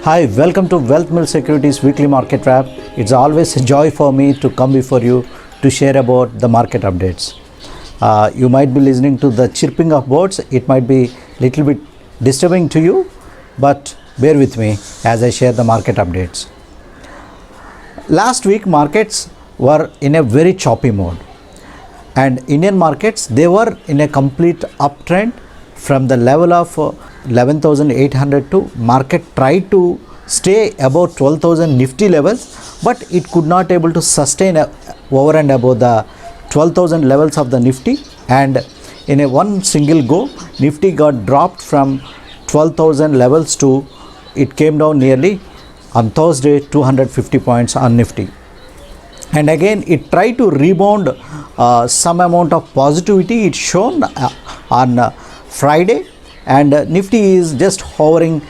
Hi, welcome to Wealth Mill Securities Weekly Market Wrap. It's always a joy for me to come before you to share about the market updates. You might be listening to the chirping of birds. It might be a little bit disturbing to you, but bear with me as I share the market updates. Last week, markets were in a very choppy mode, and Indian markets, they were in a complete uptrend from the level of 11,800 to market tried to stay above 12,000 Nifty levels, but it could not able to sustain over and above the 12,000 levels of the Nifty, and in a one single go Nifty got dropped from 12,000 levels to it came down nearly on Thursday 250 points on Nifty, and again it tried to rebound some amount of positivity it shown on Friday, and Nifty is just hovering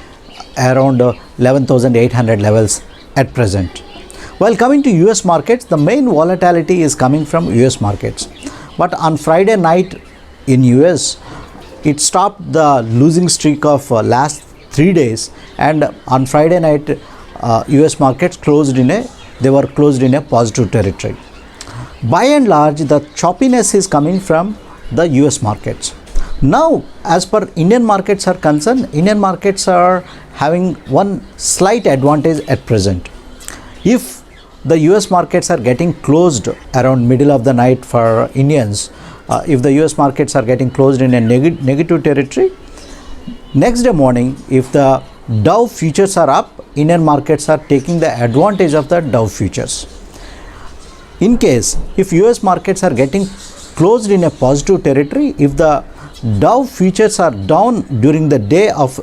around 11,800 levels at present. While coming to US markets, the main volatility is coming from US markets, but on Friday night in US it stopped the losing streak of last 3 days, and on Friday night US markets were closed in a positive territory. By and large, the choppiness is coming from the US markets. Now, as per Indian markets are concerned, Indian markets are having one slight advantage at present. If the US markets are getting closed around middle of the night for Indians, if the US markets are getting closed in a negative territory, next day morning, if the Dow futures are up, Indian markets are taking the advantage of the Dow futures. In case if US markets are getting closed in a positive territory, if the Dow futures are down during the day of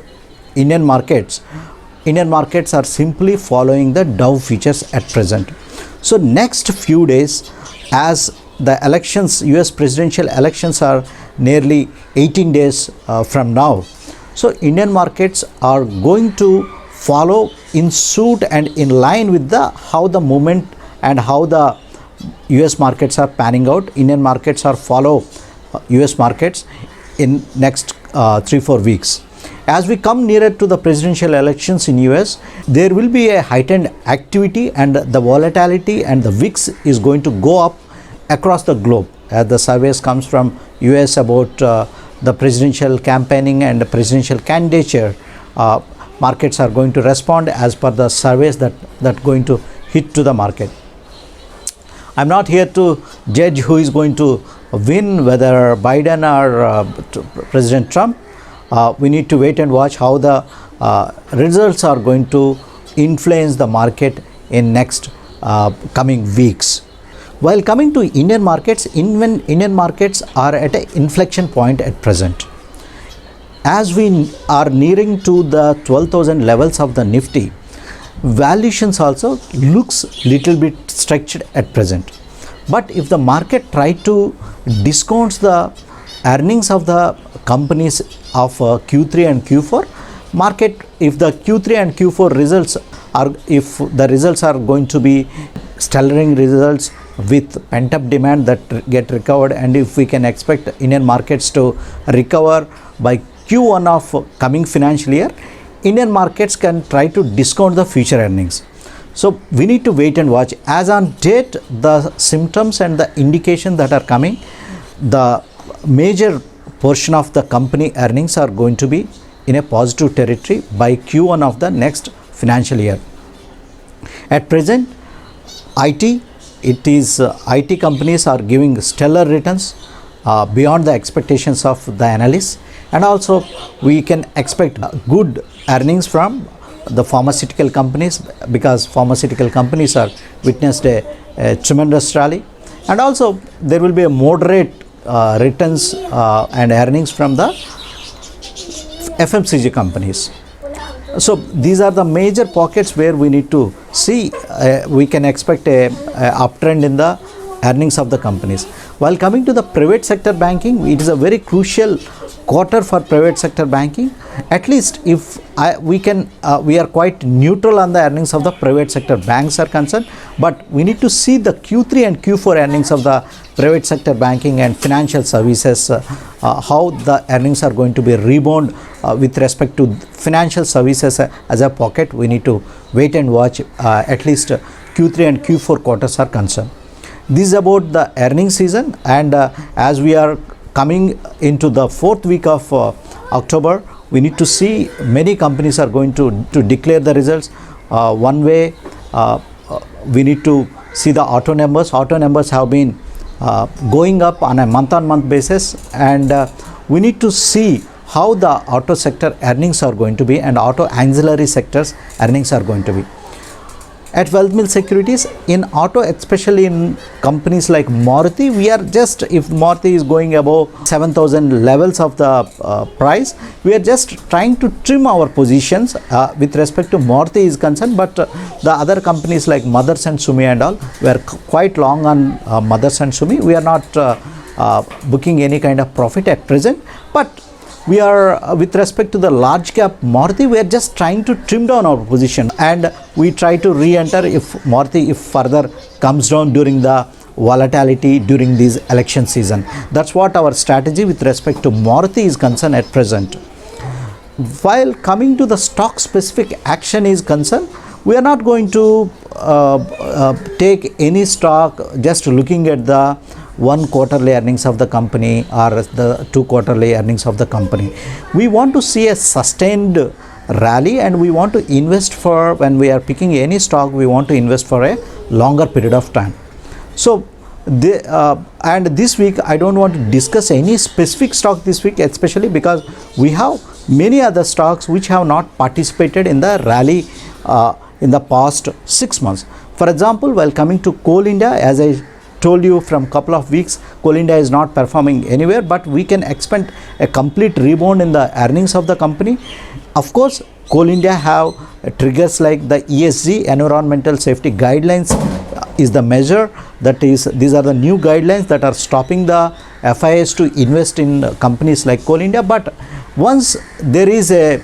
Indian markets are simply following the Dow futures at present. So next few days, as the elections, US presidential elections are nearly 18 days from now, so Indian markets are going to follow in suit and in line with how the movement and how the US markets are panning out. Indian markets are follow US markets in next 3-4 weeks. As we come nearer to the presidential elections in US, there will be a heightened activity, and the volatility and the VIX is going to go up across the globe as the surveys comes from US about the presidential campaigning and the presidential candidature. Markets are going to respond as per the surveys that going to hit to the market. I'm not here to judge who is going to win, whether Biden or President Trump. We need to wait and watch how the results are going to influence the market in next coming weeks. While coming to Indian markets, Indian markets are at an inflection point at present. As we are nearing to the 12,000 levels of the Nifty, valuations also looks little bit stretched at present. But if the market try to discount the earnings of the companies of Q3 and Q4, market, if the Q3 and Q4 results are, if the results are going to be stellar results with pent-up demand that get recovered, and if we can expect Indian markets to recover by Q1 of coming financial year, Indian markets can try to discount the future earnings. So we need to wait and watch. As on date, the symptoms and the indication that are coming, the major portion of the company earnings are going to be in a positive territory by Q1 of the next financial year. At present, IT companies are giving stellar returns beyond the expectations of the analysts, and also we can expect good earnings from the pharmaceutical companies, because pharmaceutical companies are witnessed a tremendous rally, and also there will be a moderate returns and earnings from the FMCG companies. So these are the major pockets where we need to see we can expect a uptrend in the earnings of the companies. While coming to the private sector banking, it is a very crucial quarter for private sector banking, At least if we are quite neutral on the earnings of the private sector banks are concerned, but we need to see the Q3 and Q4 earnings of the private sector banking and financial services, how the earnings are going to be rebound with respect to financial services as a pocket. We need to wait and watch at least Q3 and Q4 quarters are concerned. This is about the earnings season, and as we are coming into the fourth week of October, we need to see many companies are going to declare the results. One way, we need to see the auto numbers. Auto numbers have been going up on a month-on-month basis, and we need to see how the auto sector earnings are going to be and auto ancillary sectors earnings are going to be. At Wealth Mill Securities, in auto, especially in companies like Maruti, we are just, if Maruti is going above 7,000 levels of the price, we are just trying to trim our positions with respect to Maruti is concerned. But the other companies like Motherson Sumi and all, we are quite long on Motherson Sumi. We are not booking any kind of profit at present, but we are with respect to the large cap Maruti, we are just trying to trim down our position, and we try to re-enter if Maruti further comes down during the volatility during this election season. That's what our strategy with respect to Maruti is concerned at present. While coming to the stock specific action is concerned, we are not going to take any stock just looking at the one quarterly earnings of the company or the two quarterly earnings of the company. We want to see a sustained rally, and we want to invest for, when we are picking any stock, we want to invest for a longer period of time. So and this week I don't want to discuss any specific stock this week, especially because we have many other stocks which have not participated in the rally in the past 6 months. For example, while coming to Coal India, as I told you from couple of weeks, Coal India is not performing anywhere, but we can expect a complete rebound in the earnings of the company. Of course, Coal India have triggers like the ESG, environmental safety guidelines is the measure, that is, these are the new guidelines that are stopping the FIS to invest in companies like Coal India. But once there is a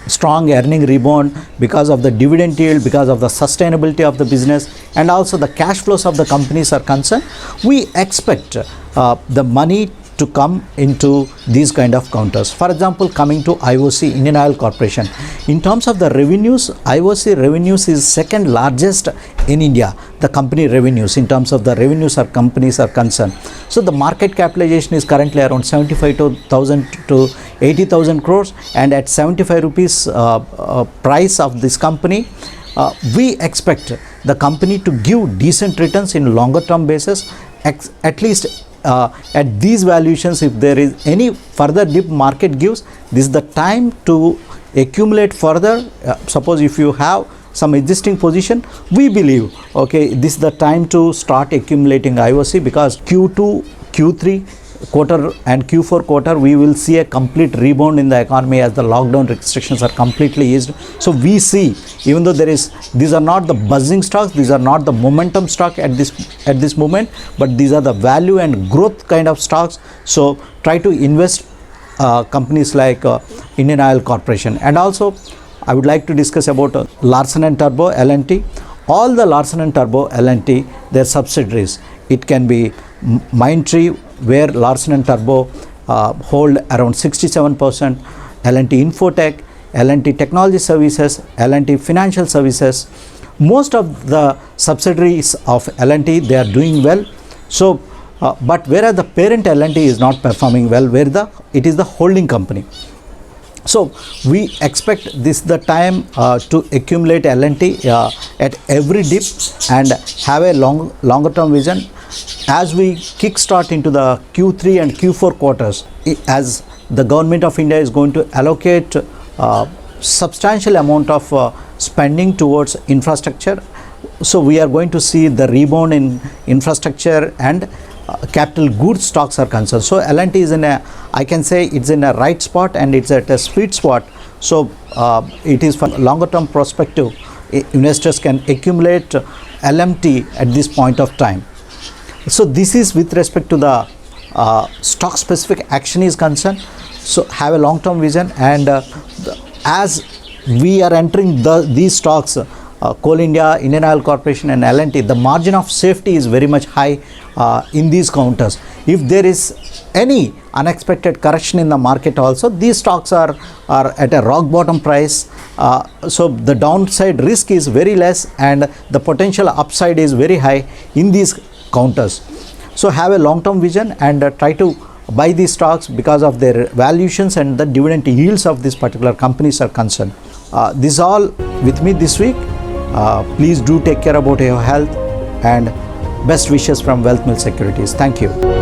strong earning rebound because of the dividend yield, because of the sustainability of the business, and also the cash flows of the companies are concerned, we expect the money to come into these kind of counters. For example, coming to IOC, Indian Oil Corporation, in terms of the revenues, IOC revenues is second largest in India, the company revenues, in terms of the revenues or companies are concerned. So the market capitalization is currently around 75,000 to 80,000 crores, and at 75 rupees price of this company, we expect the company to give decent returns in longer term basis. At least at these valuations, if there is any further dip market gives, this is the time to accumulate further. Suppose if you have some existing position, we believe, okay, this is the time to start accumulating IOC, because Q2, Q3 quarter and Q4 quarter, we will see a complete rebound in the economy as the lockdown restrictions are completely eased. So we see, even though these are not the buzzing stocks, these are not the momentum stock at this moment, but these are the value and growth kind of stocks. So try to invest companies like Indian Oil Corporation. And also I would like to discuss about Larsen & Toubro, L&T. All the Larsen & Toubro, L&T, their subsidiaries. It can be Mindtree, where Larsen & Toubro hold around 67%, L&T Infotech, L&T Technology Services, L&T Financial Services. Most of the subsidiaries of L&T, they are doing well. So, but whereas the parent L&T is not performing well, where it is the holding company. So we expect this the time to accumulate L&T at every dip and have a longer term vision. As we kickstart into the Q3 and Q4 quarters, as the government of India is going to allocate substantial amount of spending towards infrastructure, so we are going to see the rebound in infrastructure and capital goods stocks are concerned. So L&T is I can say it's in a right spot, and it's at a sweet spot. So it is for longer term perspective, investors can accumulate LMT at this point of time. So this is with respect to the stock specific action is concerned. So have a long term vision, and as we are entering these stocks, Coal India, Indian Oil Corporation and L&T, the margin of safety is very much high in these counters. If there is any unexpected correction in the market also, these stocks are at a rock bottom price, so the downside risk is very less and the potential upside is very high in these counters. So have a long term vision and try to buy these stocks because of their valuations and the dividend yields of these particular companies are concerned. This is all with me this week. Please do take care about your health, and best wishes from Wealth Mill Securities. Thank you.